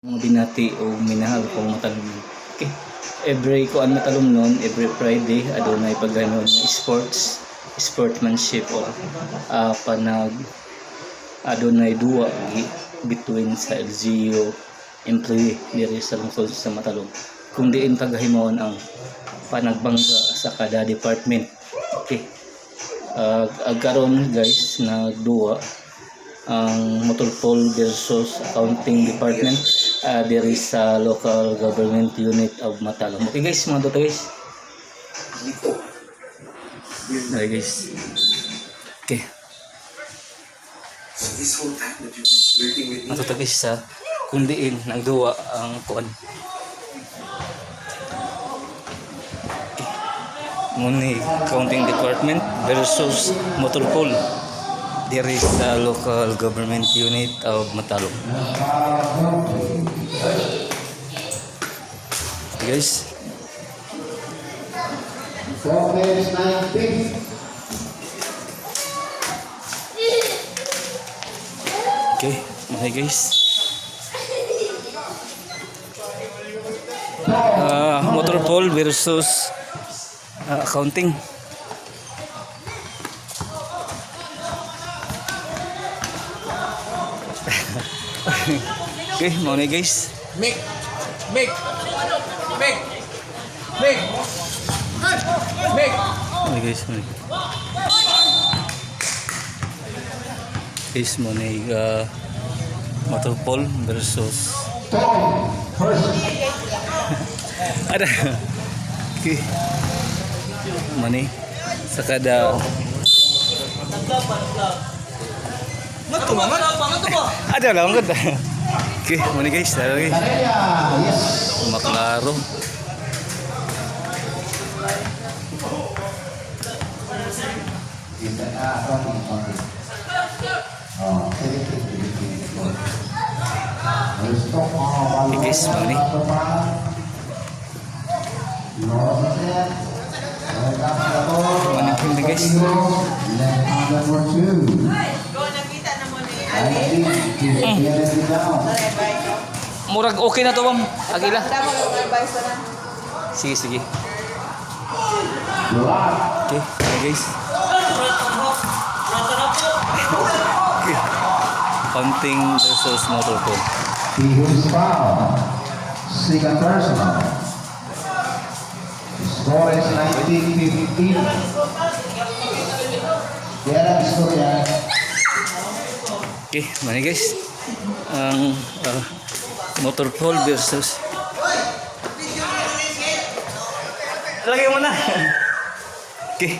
Mga binati o minahal kong matalumnon. Okay. Every kuan matalumnon, every Friday adunay pagganon sportsmanship or panag adunay duwa between sa LGU employee diri sa lungsod sa Matalom. Kung diin pagahimon ang panagbangga sa kada department. Okay. Agkaron guys nagduwa ang Motulpol versus accounting department diri sa local government unit of Matalom. Okay guys, mga to guys. Okay guys. Okay. This whole time that you've been flirting with me. Mga to guys sa kundiin nagduwa ang kuan. Muni accounting department versus Motulpol diri sa local government unit of Matalom. Guys, okay, okay guys. Motulpol versus accounting. Okay, mau nih guys. Make. Ini guys, mau guys mau nih Motulpol versus ada. Okay, mana sekada ada lah angkat. Oke, mana guys, ada lagi maklaro. Oke guys, mana mana pun guys. Murag okay na to bang agila. Sige. Okay, guys. Okay. Accounting versus Motulpol. He who is foul, second personal. Score is 19-15. Kaya score yan. Okay, mana guys? Ang Motulpol versus lagi mana? Okay.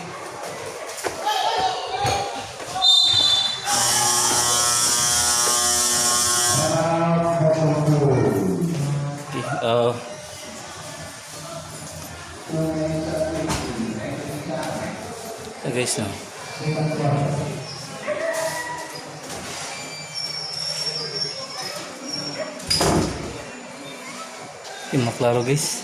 Guys, no. Maklaro guys.